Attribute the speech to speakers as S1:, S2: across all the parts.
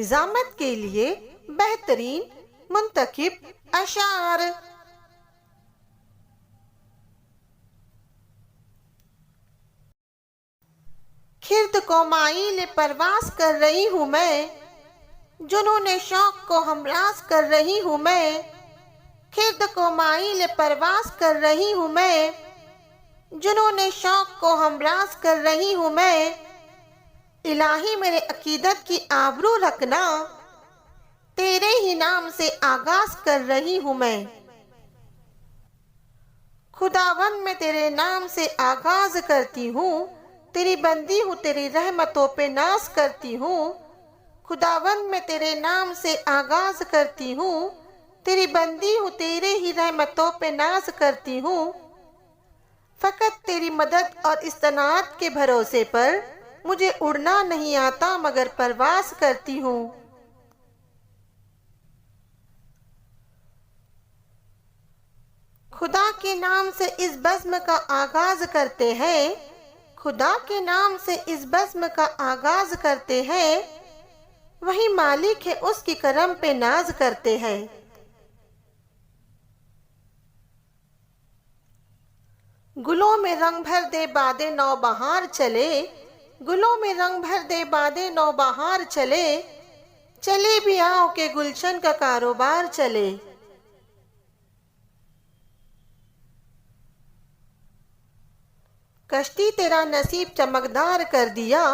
S1: निजामत के लिए बेहतरीन मुंतखब अशार। खिर्द को माइल परवास कर रही हूँ मैं, जुनून शौक को हमरास कर रही हूँ मैं। खिर्द को माइल परवास कर रही हूँ मैं, जुनून शौक को हमरास कर रही हूँ मैं। इलाही मेरे अकीदत की आबरू रखना, तेरे ही नाम से आगाज कर रही हूँ मैं। खुदावन मैं तेरे नाम से आगाज करती हूँ, तेरी बंदी हूँ तेरी रहमतों पे नाज करती हूँ। खुदावन मैं तेरे नाम से आगाज करती हूँ, तेरी बंदी हूँ तेरे ही रहमतों पे नाज करती हूँ। फकत तेरी मदद और इस्तनात के भरोसे पर मुझे उड़ना नहीं आता मगर परवास करती हूँ। खुदा के नाम से इस बज़्म का आगाज करते हैं, खुदा के नाम से इस बज़्म का आगाज करते हैं। वही मालिक है उसकी करम पे नाज करते हैं। गुलों में रंग भर दे बादे नौबहार चले, गुलों में रंग भर दे बादे नौबहार चले। चले भी आओ के गुलशन का कारोबार चले। कश्ती तेरा नसीब चमकदार कर दिया,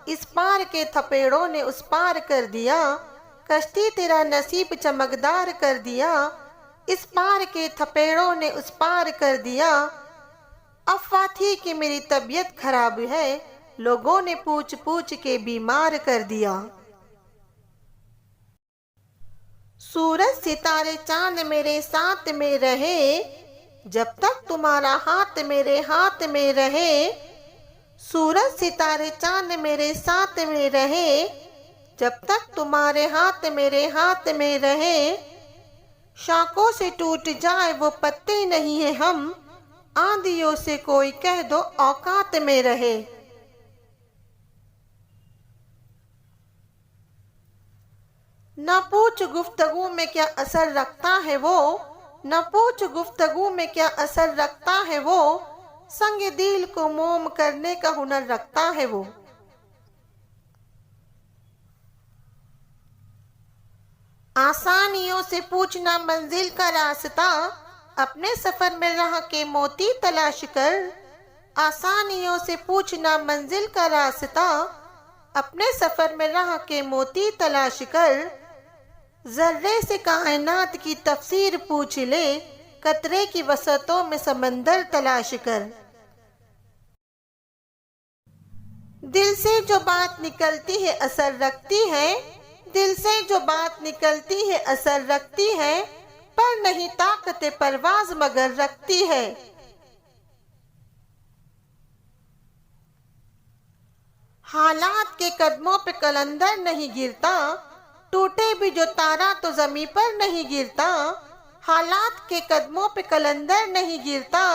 S1: इस पार के थपेड़ों ने उस पार कर दिया। कश्ती तेरा नसीब चमकदार कर दिया, इस पार के थपेड़ों ने उस पार कर दिया। अफवाह थी कि मेरी तबीयत खराब है, लोगों ने पूछ पूछ के बीमार कर दिया। सूरज सितारे चांद मेरे साथ में रहे, जब तक तुम्हारा हाथ मेरे हाथ में रहे। सूरज सितारे चांद मेरे साथ में रहे, जब तक तुम्हारे हाथ मेरे हाथ में रहे। शाखों से टूट जाए वो पत्ते नहीं है हम, आंधियों से कोई कह दो औकात में रहे। न पूछ गुफ्तगू में क्या असर रखता है वो, न पूछ गुफ्तगू में क्या असर रखता है वो। संग दिल को मोम करने का हुनर रखता है वो। आसानियों से पूछना मंजिल का रास्ता, अपने सफर में राह के मोती तलाश कर। आसानियों से पूछना मंजिल का रास्ता, अपने सफर में राह के मोती तलाश कर। जर्रे से कायनात की तफसीर पूछ ले, कतरे की वसतों में समंदर तलाश कर। दिल से जो बात निकलती है असर रखती है, दिल से जो बात निकलती है असर रखती है। पर नहीं ताकत परवाज मगर रखती है। हालात के कदमों पे कलंदर नहीं गिरता, टूटे भी जो तारा तो जमीन पर नहीं गिरता। हालात के कदमों पे कलंदर नहीं गिरता,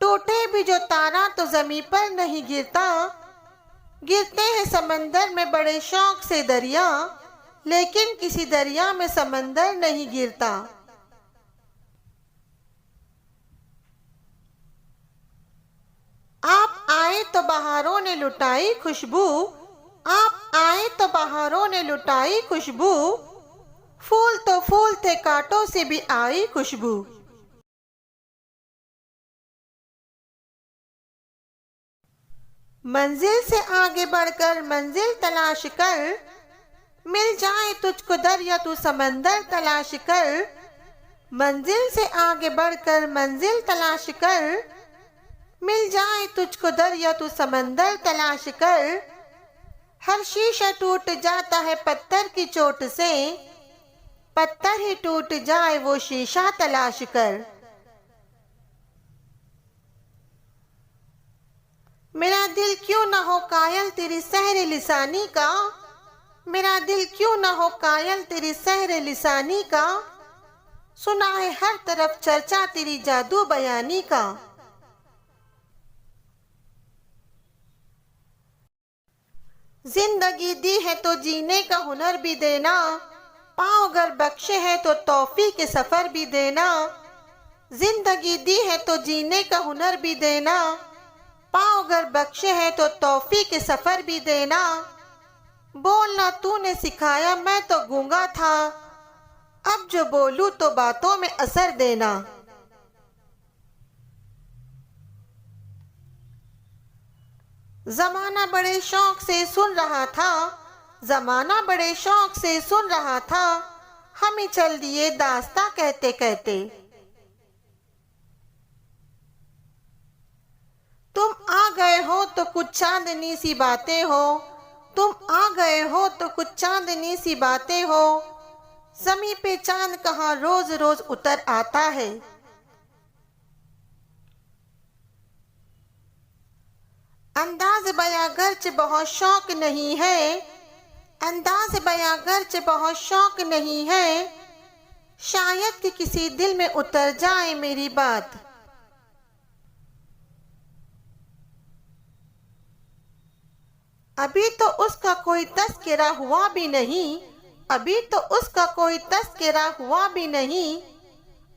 S1: टूटे भी जो तारा तो जमीन पर नहीं गिरता। गिरते हैं समंदर में बड़े शौक से दरिया, लेकिन किसी दरिया में समंदर नहीं गिरता। आप आए तो बहारों ने लुटाई खुशबू, आप आए तो बहारों ने लुटाई खुशबू। फूल तो फूल थे कांटों से भी आई खुशबू। मंजिल से आगे बढ़कर मंजिल तलाश कर, मिल जाए तुझको दरिया तू समंदर तलाश कर। मंजिल से आगे बढ़कर मंजिल तलाश कर, मिल जाए तुझको दरिया तू समंदर तलाश कर। हर शीशा टूट जाता है पत्थर की चोट से, पत्थर ही टूट जाए वो शीशा तलाश कर। मेरा दिल क्यों ना हो कायल तेरी सहर लिसानी का, मेरा दिल क्यों ना हो कायल तेरी सहर लिसानी का। सुना है हर तरफ चर्चा तेरी जादू बयानी का। जिंदगी दी है तो जीने का हुनर भी देना, पाँव अगर बख्शे है तो तौफीक के सफर भी देना। जिंदगी दी है तो जीने का हुनर भी देना, पाँव अगर बख्शे है तो तौफीक के सफर भी देना। बोलना तूने सिखाया मैं तो गूंगा था, अब जो बोलूं तो बातों में असर देना। जमाना बड़े शौक से सुन रहा था, जमाना बड़े शौक से सुन रहा था, हम ही चल दिए दास्तां कहते कहते। तुम आ गए हो तो कुछ चांदनी सी बातें हो, तुम आ गए हो तो कुछ चांदनी सी बातें हो। ज़मीं पे चांद कहाँ रोज रोज उतर आता है। अंदाज बयां गर्च बहुत शौक नहीं है, अंदाज बयां गर्च बहुत शौक नहीं है, शायद कि किसी दिल में उतर जाए मेरी बात। अभी तो उसका कोई तस्करा हुआ भी नहीं, अभी तो उसका कोई तस्करा हुआ भी नहीं,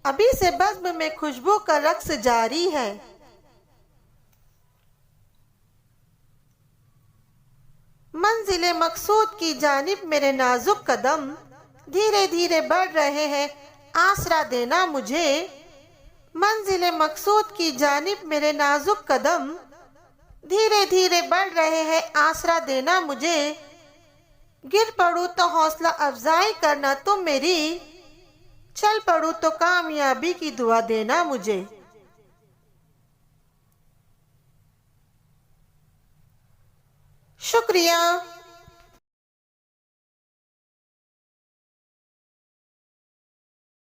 S1: अभी से बज़्म में खुशबू का रक्स जारी है। मंजिले मकसूद की जानिब मेरे नाजुक कदम धीरे धीरे बढ़ रहे हैं, आसरा देना मुझे। मंजिले मकसूद की जानिब मेरे नाजुक कदम धीरे धीरे बढ़ रहे हैं, आसरा देना मुझे। गिर पड़ूं तो हौसला अफजाई करना तुम मेरी, चल पड़ूं तो कामयाबी की दुआ देना मुझे। शुक्रिया।